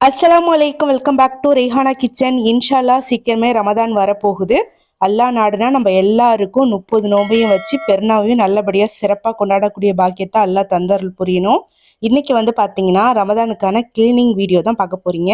அஸ்ஸலாமு அலைக்கும். Welcome back to Raihana kitchen. இன்ஷால்லா சீக்கிரமே ரமதான் வரப்போகுது. அல்லாஹ் நாடுனா நம்ம எல்லாருக்கும் 30 நோம்பையும் வச்சு பெருநாவையும் நல்லபடியாக சிறப்பாக கொண்டாடக்கூடிய பாக்கியத்தை அல்லாஹ் தந்தருள் புரியணும். இன்னைக்கு வந்து பார்த்தீங்கன்னா ரமதானுக்கான கிளீனிங் வீடியோ தான் பார்க்க போறீங்க.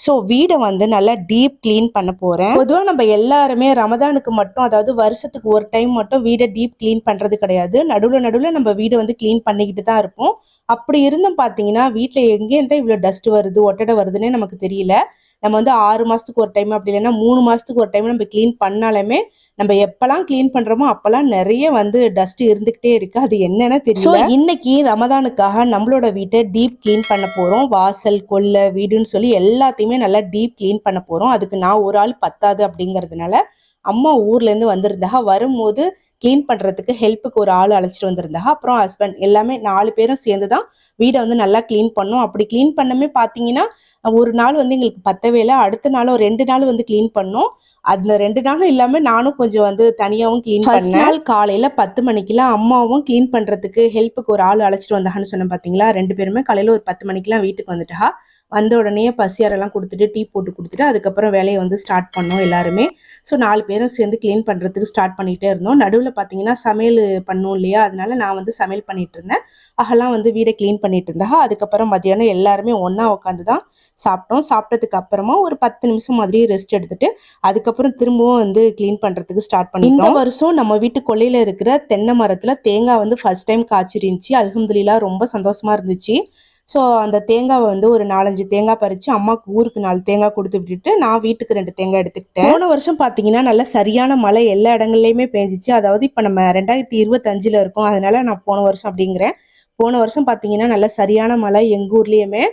ஸோ வீடை வந்து நல்லா டீப் கிளீன் பண்ண போகிறேன். பொதுவாக நம்ம எல்லாருமே ரமதானுக்கு மட்டும், அதாவது வருஷத்துக்கு ஒரு டைம் மட்டும் வீடை டீப் கிளீன் பண்ணுறது கிடையாது. நடுவில் நம்ம வீடை வந்து கிளீன் பண்ணிக்கிட்டு தான் இருப்போம். அப்படி இருந்தும் பார்த்தீங்கன்னா வீட்டில் எங்கேருந்து இவ்வளோ டஸ்ட் வருது, ஒட்டடை வருதுன்னே நமக்கு தெரியல. நம்ம வந்து 6 மாதத்துக்கு ஒரு டைம், அப்படி இல்லைன்னா 3 மாதத்துக்கு ஒரு டைம் நம்ம க்ளீன் பண்ணாலுமே நம்ம எப்பெல்லாம் க்ளீன் பண்ணுறோமோ அப்போல்லாம் நிறைய வந்து டஸ்ட் இருந்துக்கிட்டே இருக்குது. அது என்னன்னு தெரியல. ஸோ இன்னைக்கு ரமதானுக்காக நம்மளோட வீட்டை டீப் க்ளீன் பண்ண போகிறோம். வாசல், கொல்லை, வீடுன்னு சொல்லி எல்லாத்தையுமே நல்லா டீப் க்ளீன் பண்ண போகிறோம். அதுக்கு நான் ஒரு ஆள் பத்தாது அப்படிங்கிறதுனால அம்மா ஊர்லேருந்து வந்திருந்தாங்க. வரும்போது க்ளீன் பண்ணுறதுக்கு ஹெல்ப்புக்கு ஒரு ஆள் அழைச்சிட்டு வந்திருந்தாங்க. அப்புறம் ஹஸ்பண்ட், எல்லாமே 4 பேரும் சேர்ந்து தான் வீடை வந்து நல்லா க்ளீன் பண்ணோம். அப்படி க்ளீன் பண்ணமே பார்த்தீங்கன்னா ஒரு நாள் வந்து எங்களுக்கு பத்தவே இல்லை. அடுத்த நாள் ஒரு 2 நாள் வந்து க்ளீன் பண்ணோம். அந்த 2 நாளும் இல்லாமல் நானும் கொஞ்சம் வந்து தனியாகவும் க்ளீன் பண்ணேன். நாள் காலையில் 10 மணிக்கெல்லாம் அம்மாவும் க்ளீன் பண்ணுறதுக்கு ஹெல்ப்புக்கு ஒரு ஆள் அழைச்சிட்டு வந்தாங்கன்னு சொன்னேன் பார்த்தீங்களா. 2 பேருமே காலையில் ஒரு 10 மணிக்கெல்லாம் வீட்டுக்கு வந்துட்டா. வந்த உடனே பசியாரெல்லாம் கொடுத்துட்டு டீ போட்டு கொடுத்துட்டு அதுக்கப்புறம் வேலையை வந்து ஸ்டார்ட் பண்ணோம் எல்லாருமே. ஸோ 4 பேரும் சேர்ந்து க்ளீன் பண்ணுறதுக்கு ஸ்டார்ட் பண்ணிகிட்டே இருந்தோம். நடுவில் பார்த்தீங்கன்னா சமையல் பண்ணோம் இல்லையா, அதனால நான் வந்து சமையல் பண்ணிட்டு இருந்தேன். அகெல்லாம் வந்து வீடை க்ளீன் பண்ணிட்டு இருந்தா. அதுக்கப்புறம் மதியானம் எல்லாருமே ஒன்றா உட்காந்து தான் சாப்பிட்டோம். சாப்பிட்டதுக்கு அப்புறமா ஒரு 10 நிமிஷம் மாதிரி ரெஸ்ட் எடுத்துட்டு அதுக்கப்புறம் திரும்பவும் வந்து க்ளீன் பண்ணுறதுக்கு ஸ்டார்ட் பண்ணிட்டோம். இந்த வருஷம் நம்ம வீட்டு கொல்லையில் இருக்கிற தென்னை மரத்தில் தேங்காய் வந்து ஃபர்ஸ்ட் டைம் காய்ச்சிருந்துச்சு. அல்ஹம்துலில்லாஹ் ரொம்ப சந்தோஷமா இருந்துச்சு. ஸோ அந்த தேங்காவை வந்து ஒரு 4-5 தேங்காய் பறித்து அம்மாவுக்கு ஊருக்கு 4 தேங்காய் கொடுத்து விட்டுட்டு நான் வீட்டுக்கு 2 தேங்காய் எடுத்துக்கிட்டேன். போன வருஷம் பார்த்தீங்கன்னா நல்ல சரியான மழை எல்லா இடங்கள்லையுமே பெஞ்சிச்சு. அதாவது இப்போ நம்ம 2025 இருக்கோம், அதனால நான் போன வருஷம் அப்படிங்கிறேன். போன வருஷம் பார்த்தீங்கன்னா நல்ல சரியான மழை எங்கள் ஊர்லேயுமே.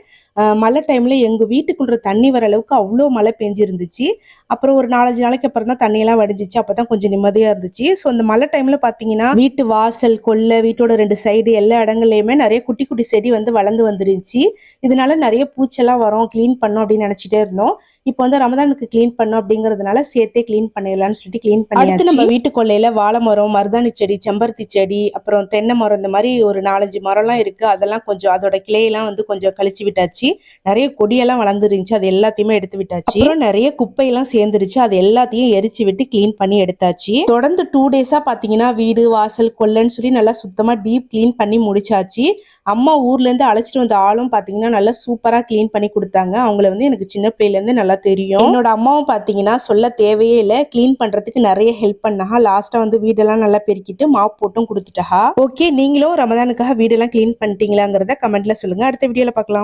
மழை டைமில் எங்கள் வீட்டுக்குள்ள தண்ணி வர அளவுக்கு அவ்வளோ மழை பெஞ்சிருந்துச்சு. அப்புறம் ஒரு 4-5 நாளைக்கு அப்புறம் தான் தண்ணியெல்லாம் வடிஞ்சிச்சு. அப்போ தான் கொஞ்சம் நிம்மதியாக இருந்துச்சு. ஸோ அந்த மழை டைமில் பார்த்தீங்கன்னா வீட்டு வாசல், கொல்லை, வீட்டோட 2 சைடு எல்லா இடங்கள்லையுமே நிறைய குட்டி குட்டி செடி வந்து வளர்ந்து வந்துருந்துச்சு. இதனால நிறைய பூச்செல்லாம் வரும், க்ளீன் பண்ணோம் அப்படின்னு நினச்சிட்டே இருந்தோம். இப்போ வந்து ரமதானுக்கு க்ளீன் பண்ணோம் அப்படிங்கிறதுனால சேர்த்தே க்ளீன் பண்ணிடலாம்னு சொல்லிட்டு க்ளீன் பண்ணி நம்ம வீட்டு கொல்லையில் வாழை மரம், மருதாணி செடி, செம்பருத்தி செடி, அப்புறம் தென்னை மரம், இந்த மாதிரி ஒரு 4-5 மரம்லாம் இருக்குது. அதெல்லாம் கொஞ்சம் அதோட கிளையெல்லாம் வந்து கொஞ்சம் கழிச்சு விட்டாச்சு. நிறைய கொடியெல்லாம் வளர்ந்துருந்துச்சு, அது எல்லாத்தையுமே எடுத்து விட்டாச்சு. அப்புறம் நிறைய குப்பையெல்லாம் சேர்ந்துருச்சு, அது எல்லாத்தையும் எரிச்சு விட்டு க்ளீன் பண்ணி எடுத்தாச்சு. தொடர்ந்து 2 டேஸா பாத்தீங்கன்னா வீடு, வாசல், கொல்லைன்னு சொல்லி நல்லா சுத்தமா டீப் க்ளீன் பண்ணி முடிச்சாச்சு. அம்மா ஊர்ல இருந்து அழைச்சிட்டு வந்த ஆளும் பாத்தீங்கன்னா நல்லா சூப்பரா க்ளீன் பண்ணி கொடுத்தாங்க. அவங்கள வந்து எனக்கு சின்ன பிள்ளைல இருந்து நல்லா தெரியும். என்னோட அம்மாவும் பாத்தீங்கன்னா சொல்ல தேவையே இல்லை, க்ளீன் பண்றதுக்கு நிறைய ஹெல்ப் பண்ணாங்க. லாஸ்டா வந்து வீடெல்லாம் நல்லா பெருக்கிட்டு மாப் போட்டும் கொடுத்துட்டா. ஓகே, நீங்களும் ரமதானுக்காக வீடெல்லாம் க்ளீன் பண்ணிட்டீங்களாங்கிறத கமெண்ட்ல சொல்லுங்க. அடுத்த வீடியோல பார்க்கலாம்.